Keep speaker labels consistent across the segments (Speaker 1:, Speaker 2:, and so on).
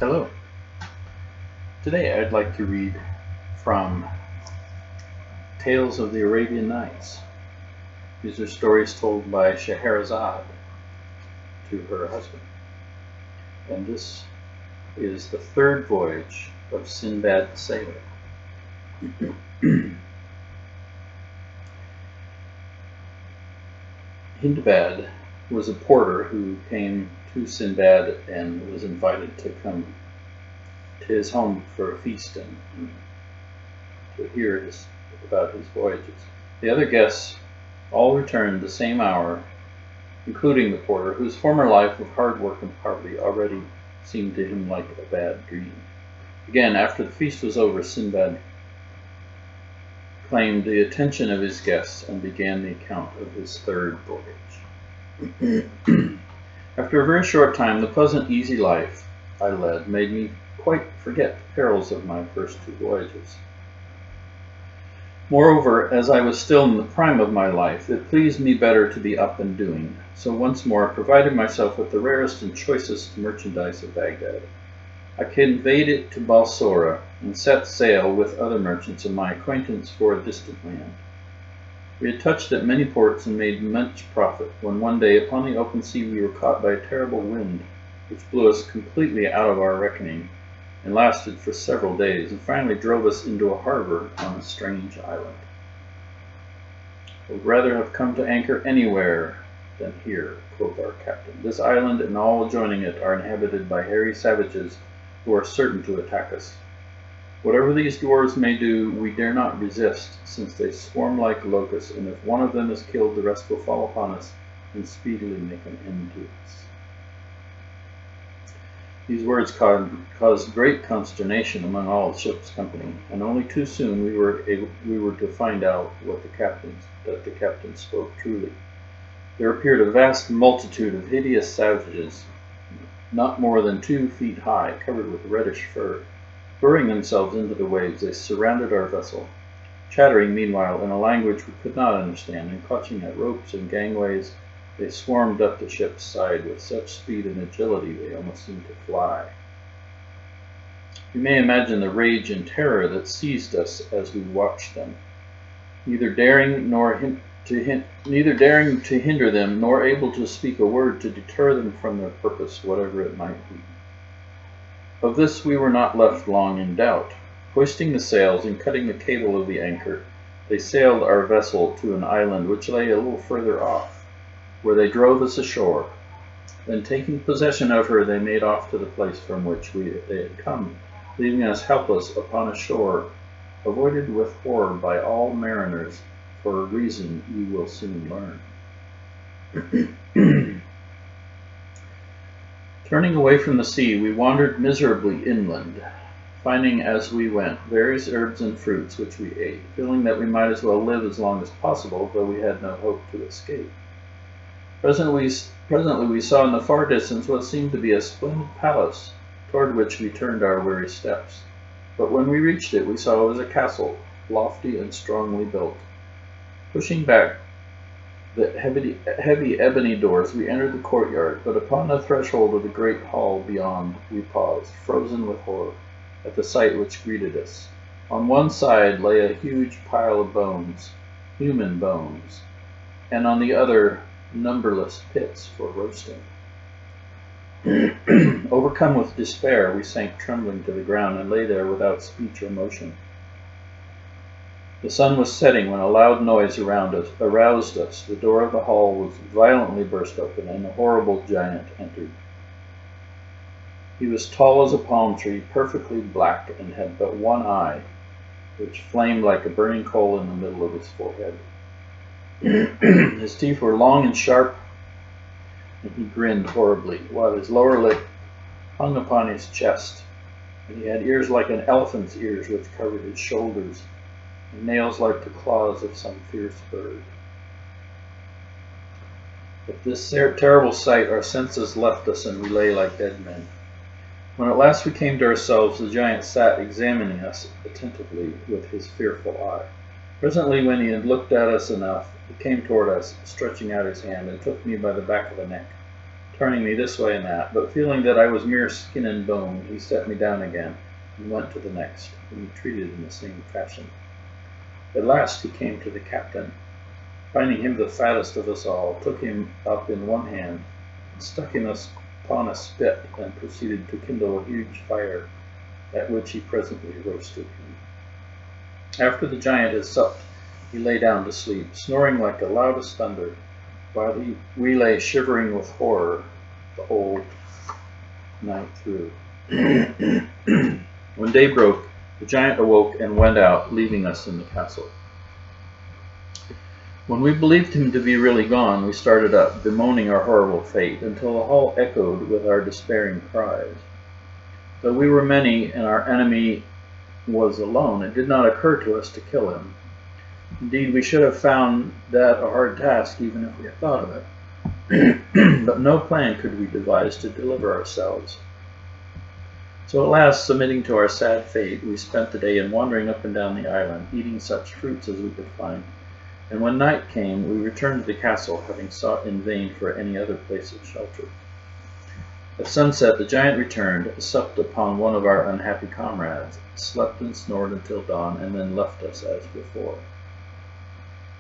Speaker 1: Hello. Today I'd like to read from Tales of the Arabian Nights. These are stories told by Scheherazade to her husband. And this is the third voyage of Sinbad the Sailor. Sinbad was a porter who came to Sinbad and was invited to come to his home for a feast and to hear about his voyages. The other guests all returned the same hour, including the porter, whose former life of hard work and poverty already seemed to him like a bad dream. Again, after the feast was over, Sinbad claimed the attention of his guests and began the account of his third voyage. After a very short time, the pleasant, easy life I led made me quite forget the perils of my first two voyages. Moreover, as I was still in the prime of my life, it pleased me better to be up and doing, so once more I provided myself with the rarest and choicest merchandise of Baghdad. I conveyed it to Balsora and set sail with other merchants of my acquaintance for a distant land. We had touched at many ports and made much profit, when one day upon the open sea we were caught by a terrible wind, which blew us completely out of our reckoning, and lasted for several days, and finally drove us into a harbor on a strange island. I would rather have come to anchor anywhere than here, quoth our captain. This island and all adjoining it are inhabited by hairy savages who are certain to attack us. Whatever these dwarves may do, we dare not resist, since they swarm like locusts, and if one of them is killed, the rest will fall upon us and speedily make an end to us. These words caused great consternation among all the ship's company, and only too soon we were to find out that the captain spoke truly. There appeared a vast multitude of hideous savages, not more than 2 feet high, covered with reddish fur. Burying themselves into the waves, they surrounded our vessel, chattering meanwhile in a language we could not understand, and clutching at ropes and gangways, they swarmed up the ship's side with such speed and agility they almost seemed to fly. You may imagine the rage and terror that seized us as we watched them, neither daring to hinder them, nor able to speak a word to deter them from their purpose, whatever it might be. Of this we were not left long in doubt. Hoisting the sails and cutting the cable of the anchor, they sailed our vessel to an island which lay a little further off, where they drove us ashore. Then, taking possession of her, they made off to the place from which they had come, leaving us helpless upon a shore, avoided with horror by all mariners, for a reason you will soon learn. Turning away from the sea, we wandered miserably inland, finding as we went various herbs and fruits which we ate, feeling that we might as well live as long as possible, though we had no hope to escape. Presently we saw in the far distance what seemed to be a splendid palace, toward which we turned our weary steps. But when we reached it, we saw it was a castle, lofty and strongly built. Pushing back the heavy ebony doors, we entered the courtyard, but upon the threshold of the great hall beyond we paused, frozen with horror, at the sight which greeted us. On one side lay a huge pile of bones, human bones, and on the other numberless pits for roasting. Overcome with despair, we sank trembling to the ground and lay there without speech or motion. The sun was setting when a loud noise around us aroused us. The door of the hall was violently burst open, and a horrible giant entered. He was tall as a palm tree, perfectly black, and had but one eye, which flamed like a burning coal in the middle of his forehead. His teeth were long and sharp, and he grinned horribly, while his lower lip hung upon his chest, and he had ears like an elephant's ears, which covered his shoulders, and nails like the claws of some fierce bird. At this terrible sight, our senses left us, and we lay like dead men. When at last we came to ourselves, the giant sat examining us attentively with his fearful eye. Presently, when he had looked at us enough, he came toward us, stretching out his hand, and took me by the back of the neck, turning me this way and that, but feeling that I was mere skin and bone, he set me down again and went to the next, whom he treated in the same fashion. At last he came to the captain. Finding him the fattest of us all, took him up in one hand, and stuck him upon a spit, and proceeded to kindle a huge fire, at which he presently roasted him. After the giant had supped, he lay down to sleep, snoring like the loudest thunder, while we lay shivering with horror the whole night through. When day broke, the giant awoke and went out, leaving us in the castle. When we believed him to be really gone, we started up, bemoaning our horrible fate, until the hall echoed with our despairing cries. Though we were many and our enemy was alone, it did not occur to us to kill him. Indeed, we should have found that a hard task, even if we had thought of it. But no plan could we devise to deliver ourselves. So at last, submitting to our sad fate, we spent the day in wandering up and down the island, eating such fruits as we could find. And when night came, we returned to the castle, having sought in vain for any other place of shelter. At sunset, the giant returned, supped upon one of our unhappy comrades, slept and snored until dawn, and then left us as before.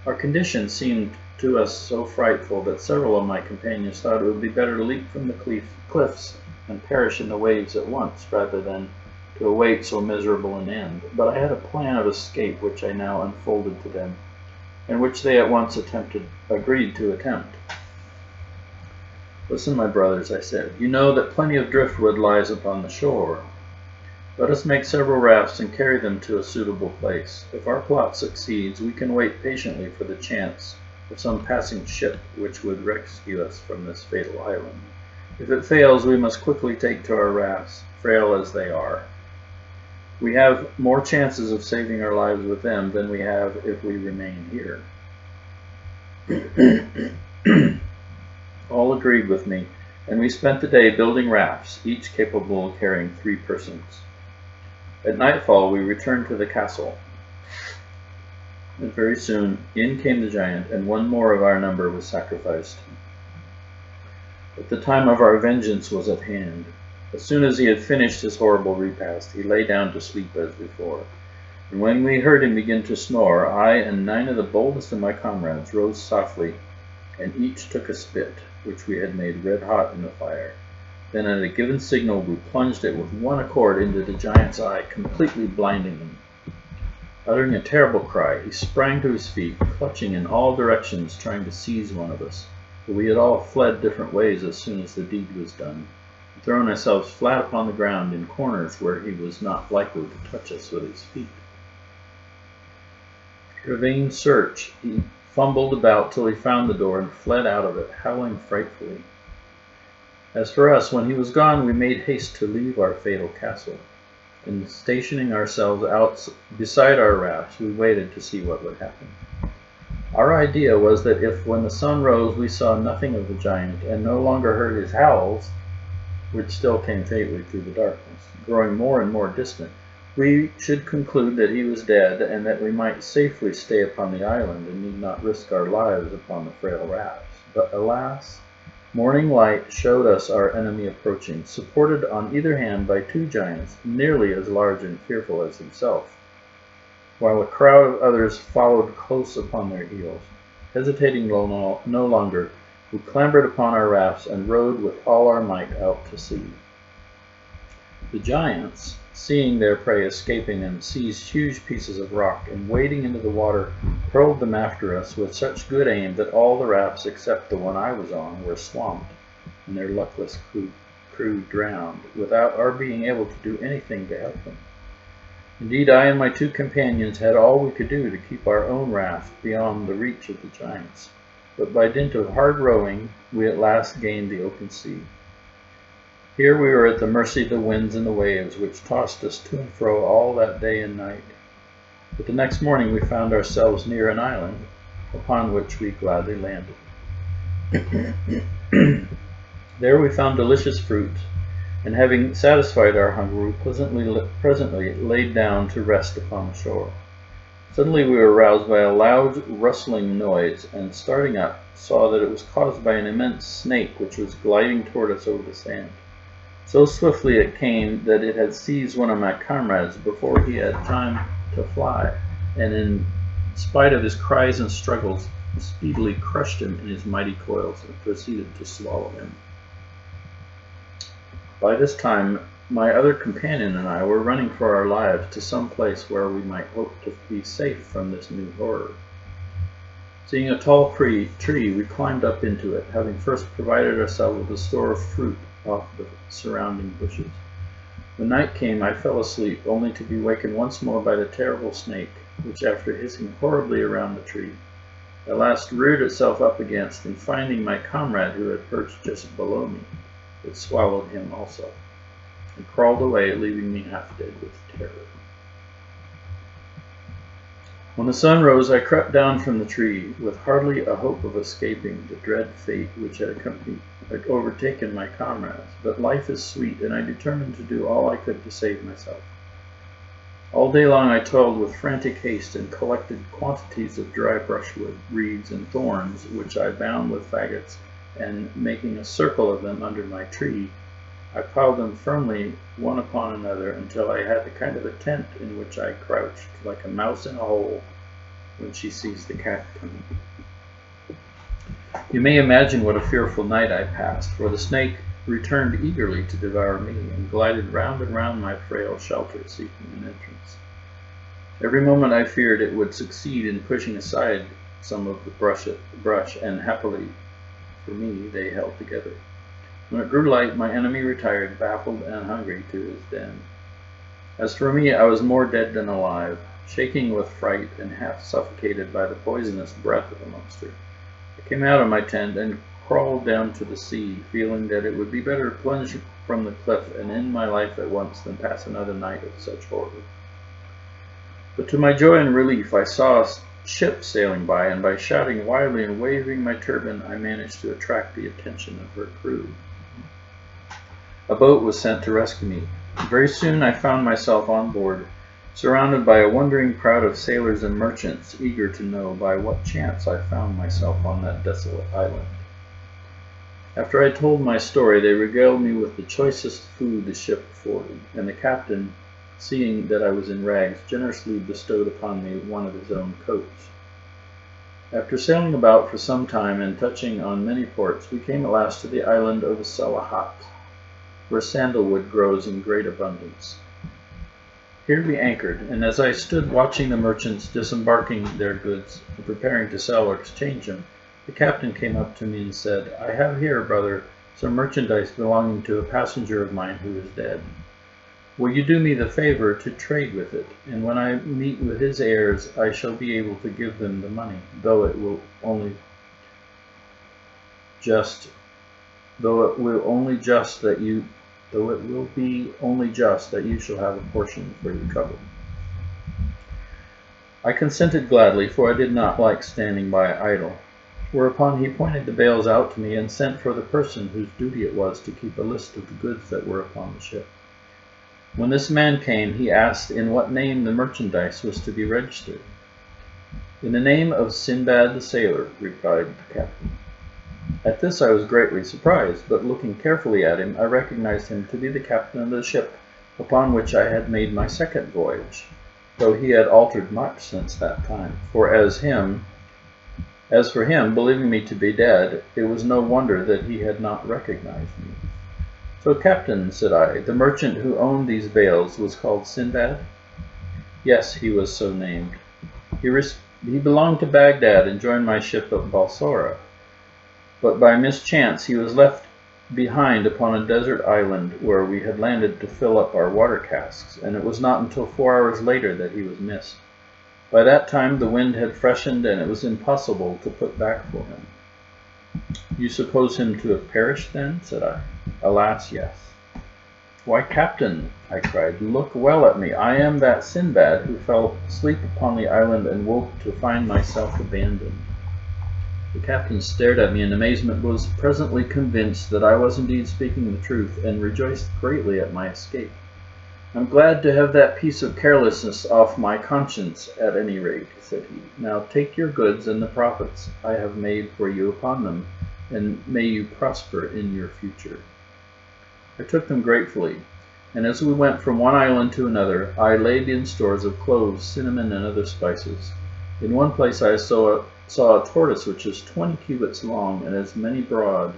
Speaker 1: Our condition seemed to us so frightful that several of my companions thought it would be better to leap from the cliffs and perish in the waves at once, rather than to await so miserable an end. But I had a plan of escape which I now unfolded to them, and which they at once agreed to attempt. Listen, my brothers, I said. You know that plenty of driftwood lies upon the shore. Let us make several rafts and carry them to a suitable place. If our plot succeeds, we can wait patiently for the chance of some passing ship which would rescue us from this fatal island. If it fails, we must quickly take to our rafts, frail as they are. We have more chances of saving our lives with them than we have if we remain here. All agreed with me, and we spent the day building rafts, each capable of carrying 3 persons. At nightfall, we returned to the castle, and very soon in came the giant, and one more of our number was sacrificed. But the time of our vengeance was at hand. As soon as he had finished his horrible repast, he lay down to sleep as before. And when we heard him begin to snore, I and 9 of the boldest of my comrades rose softly, and each took a spit, which we had made red hot in the fire. Then at a given signal, we plunged it with one accord into the giant's eye, completely blinding him. Uttering a terrible cry, he sprang to his feet, clutching in all directions, trying to seize one of us. But we had all fled different ways as soon as the deed was done, and thrown ourselves flat upon the ground in corners where he was not likely to touch us with his feet. After a vain search, he fumbled about till he found the door and fled out of it, howling frightfully. As for us, when he was gone, we made haste to leave our fatal castle, and stationing ourselves out beside our rafts, we waited to see what would happen. Our idea was that if, when the sun rose, we saw nothing of the giant, and no longer heard his howls, which still came faintly through the darkness, growing more and more distant, we should conclude that he was dead, and that we might safely stay upon the island, and need not risk our lives upon the frail rafts. But alas! Morning light showed us our enemy approaching, supported on either hand by 2 giants, nearly as large and fearful as himself, while a crowd of others followed close upon their heels. Hesitating no longer, we clambered upon our rafts and rowed with all our might out to sea. The giants, seeing their prey escaping them, seized huge pieces of rock, and wading into the water, hurled them after us with such good aim that all the rafts except the one I was on were swamped, and their luckless crew drowned, without our being able to do anything to help them. Indeed, I and my 2 companions had all we could do to keep our own raft beyond the reach of the giants, but by dint of hard rowing, we at last gained the open sea. Here we were at the mercy of the winds and the waves, which tossed us to and fro all that day and night. But the next morning we found ourselves near an island, upon which we gladly landed. There we found delicious fruit, and having satisfied our hunger, we presently laid down to rest upon the shore. Suddenly we were aroused by a loud rustling noise, and starting up, saw that it was caused by an immense snake which was gliding toward us over the sand. So swiftly it came that it had seized one of my comrades before he had time to fly, and in spite of his cries and struggles, speedily crushed him in his mighty coils and proceeded to swallow him. By this time, my other companion and I were running for our lives to some place where we might hope to be safe from this new horror. Seeing a tall tree, we climbed up into it, having first provided ourselves with a store of fruit off the surrounding bushes. When night came, I fell asleep, only to be wakened once more by the terrible snake, which, after hissing horribly around the tree, at last reared itself up against, and finding my comrade who had perched just below me, it swallowed him also, and crawled away, leaving me half dead with terror. When the sun rose, I crept down from the tree, with hardly a hope of escaping the dread fate which had overtaken my comrades. But life is sweet, and I determined to do all I could to save myself. All day long I toiled with frantic haste, and collected quantities of dry brushwood, reeds, and thorns, which I bound with faggots, and making a circle of them under my tree, I piled them firmly one upon another until I had a kind of a tent in which I crouched like a mouse in a hole when she sees the cat coming. You may imagine what a fearful night I passed, for the snake returned eagerly to devour me, and glided round and round my frail shelter, seeking an entrance. Every moment I feared it would succeed in pushing aside some of the brush, and happily for me they held together. When it grew light, my enemy retired, baffled and hungry, to his den. As for me, I was more dead than alive, shaking with fright and half suffocated by the poisonous breath of the monster. I came out of my tent and crawled down to the sea, feeling that it would be better to plunge from the cliff and end my life at once than pass another night of such horror. But to my joy and relief, I saw a ship sailing by, and by shouting wildly and waving my turban, I managed to attract the attention of her crew. A boat was sent to rescue me. Very soon I found myself on board, surrounded by a wondering crowd of sailors and merchants, eager to know by what chance I found myself on that desolate island. After I told my story, they regaled me with the choicest food the ship afforded, and the captain, seeing that I was in rags, generously bestowed upon me one of his own coats. After sailing about for some time and touching on many ports, we came at last to the island of Salahat, where sandalwood grows in great abundance. Here we anchored, and as I stood watching the merchants disembarking their goods and preparing to sell or exchange them, the captain came up to me and said, "I have here, brother, some merchandise belonging to a passenger of mine who is dead. Will you do me the favor to trade with it, and when I meet with his heirs, I shall be able to give them the money, though it will be only just that you shall have a portion for your trouble." I consented gladly, for I did not like standing by idle. Whereupon he pointed the bales out to me and sent for the person whose duty it was to keep a list of the goods that were upon the ship. When this man came, he asked in what name the merchandise was to be registered. "In the name of Sinbad the sailor," replied the captain. At this I was greatly surprised, but looking carefully at him, I recognized him to be the captain of the ship upon which I had made my second voyage, though he had altered much since that time. For as for him, believing me to be dead, it was no wonder that he had not recognized me. "So, Captain," said I, "the merchant who owned these bales was called Sinbad?" "Yes, he was so named. He belonged to Baghdad and joined my ship at Balsora. But by mischance he was left behind upon a desert island where we had landed to fill up our water casks, and it was not until 4 hours later that he was missed. By that time the wind had freshened, and it was impossible to put back for him." "You suppose him to have perished then?" said I. "Alas, yes." "Why, Captain," I cried, "look well at me. I am that Sinbad who fell asleep upon the island and woke to find myself abandoned." The captain stared at me in amazement, but was presently convinced that I was indeed speaking the truth, and rejoiced greatly at my escape. I'm glad to have that piece of carelessness off my conscience, at any rate, said he. Now take your goods and the profits I have made for you upon them, and may you prosper in your future. I took them gratefully, and as we went from one island to another, I laid in stores of cloves, cinnamon, and other spices. In one place I saw a tortoise which was 20 cubits long and as many broad,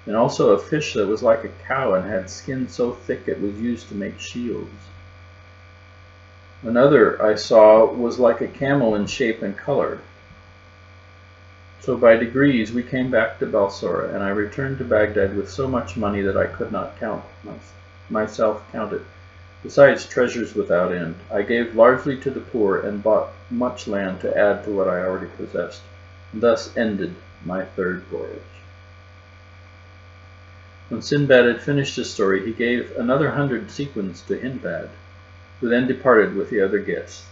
Speaker 1: and also a fish that was like a cow and had skin so thick it was used to make shields. Another I saw was like a camel in shape and color. So by degrees we came back to Balsora, and I returned to Baghdad with so much money that I could not myself count it, besides treasures without end. I gave largely to the poor and bought much land to add to what I already possessed. And thus ended my third voyage. When Sinbad had finished his story, he gave another 100 sequins to Hindbad, who then departed with the other guests.